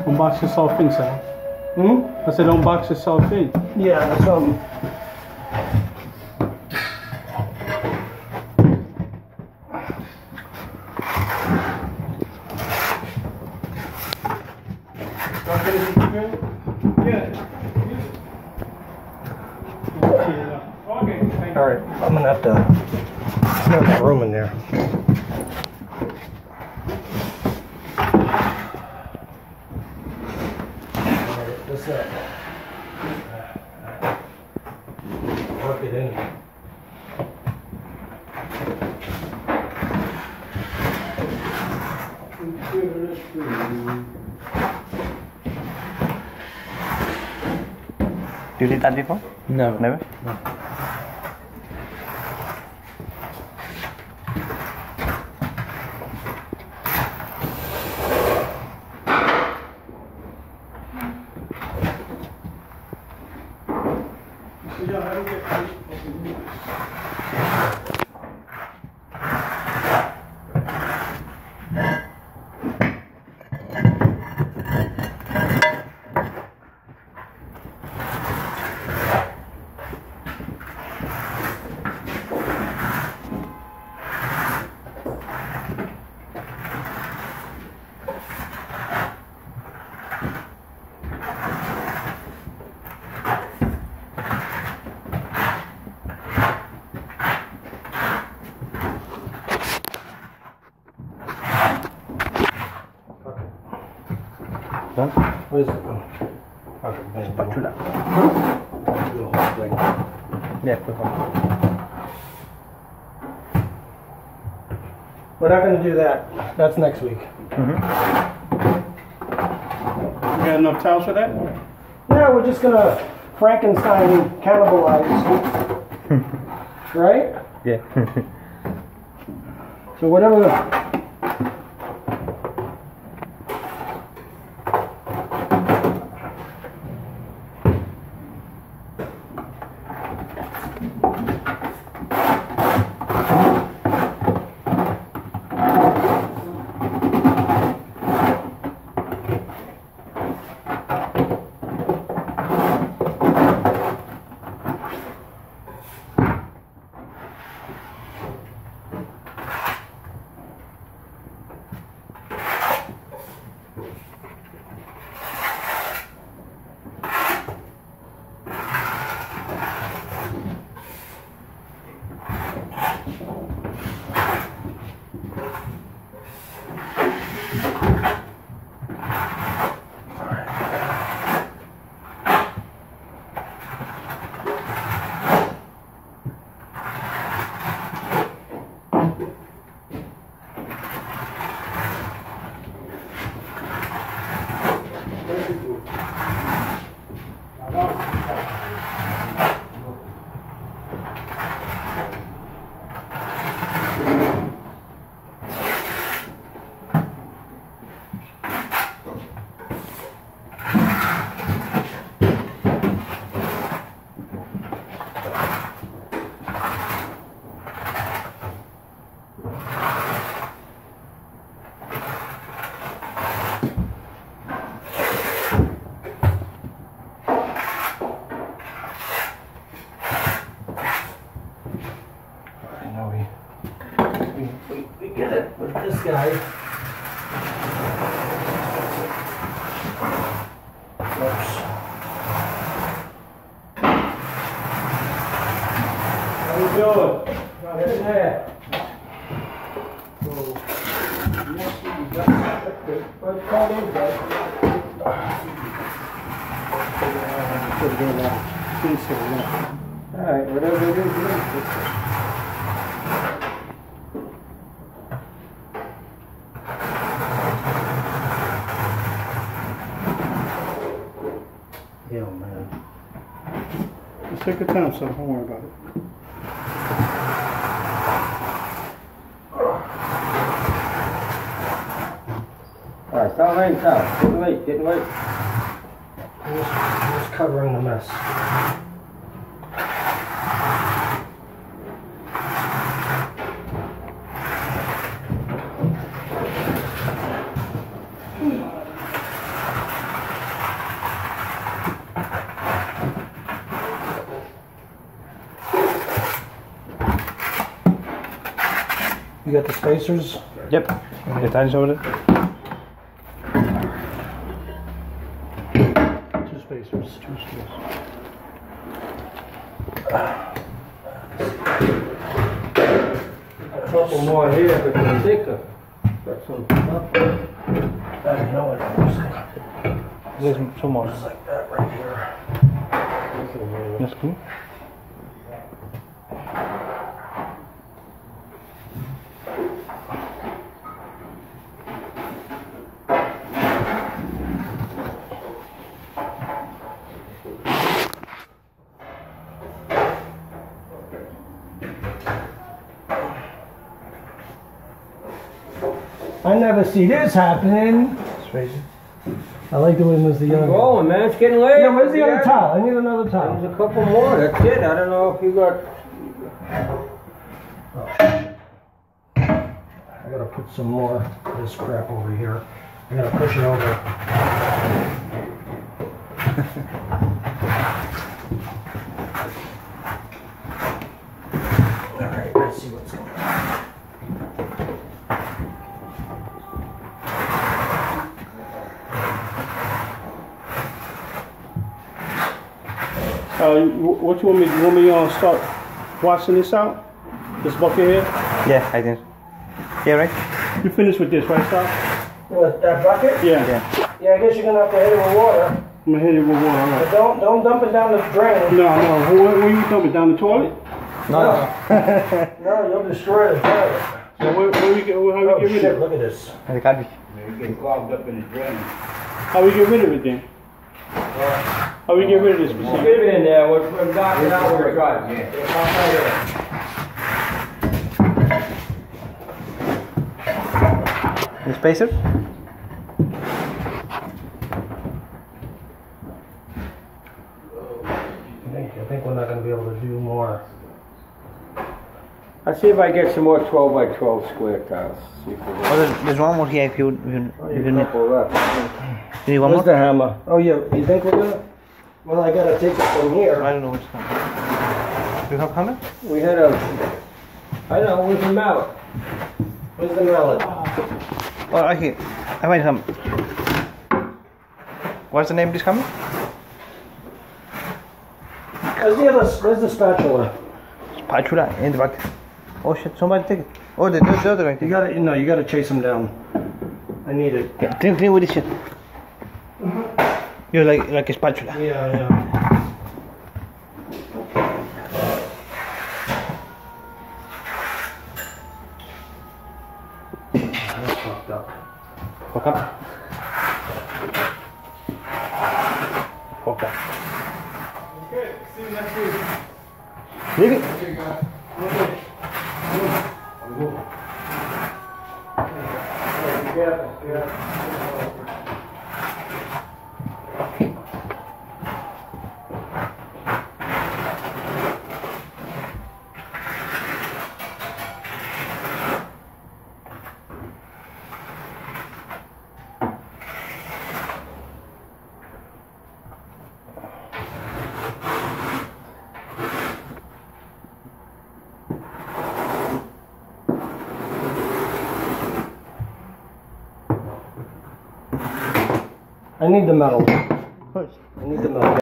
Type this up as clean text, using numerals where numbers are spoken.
Unbox yourself in, Sal. I said unbox yourself in. Yeah, that's Alright, I'm gonna have to have that room in there. What's that? Work it in. You did that before? No. Never? No. Where's it going? Okay, spatula. Yeah, quick one. We're not going to do that. That's next week. You got enough towels for that? Yeah, we're just going to Frankenstein cannibalize. Right? Yeah. So whatever. We get it with this guy. Oops. How you doing? Right in there. So, next we got what's called in, guys? Alright, whatever it is. Yeah, man. Just take your time, so don't worry about it. Alright, start laying down. Get away. Just covering the mess. You got the spacers? Yep. The tiles over there. 2 spacers. 2 spacers. A couple more here, but they're thicker. Got some stuff. I know what it looks like. There's some more. Just like that right here. That's cool. I never see this happening. Spacer. I like the way it was the young. Rolling, man. It's getting late. Yeah, where's the other towel? I need another There's towel. a couple more. That's it. I don't know if you got. I gotta put some more of this crap over here. I gotta push it over. Alright, let's see what's going on. What you want me? You want me to start washing this out? This bucket here? Yeah, I think. Yeah, right? You finished with this, right, Sal? What, that bucket? Yeah. Yeah, I guess you're gonna have to hit it with water. I'm gonna hit it with water. All right. But don't dump it down the drain. No. Where you dumping? Down the toilet? No. No, you'll destroy the toilet. So how we get rid of Shit, it? look at this. And the garbage. It's getting clogged up in the drain. How we get rid of it then? How we get rid of this? Leave it in there. We're knocking out where it drives. The spacer? I think we're not gonna be able to do more. I'll see if I get some more 12 by 12 square tiles. See if we Oh, there's one more here if you need. couple left. You need one Where's more? the hammer? Oh yeah, you think we're gonna? Well, I gotta take it from here. I don't know which one. Do you have hammer? We had a. I don't know. Where's the mallet? Where's the mallet? Oh, right here. I find hammer. What's the name of this hammer? Where's the spatula? Spatula in the back. Oh shit, somebody take it. Oh, the other right there. You gotta chase him down. I need it. Yeah, clean with this shit. You're like a spatula. Yeah. That's fucked up. Fuck up. Fuck up. Okay, see you next week. Leave it. Okay, guys. I need the metal. First. I need the metal.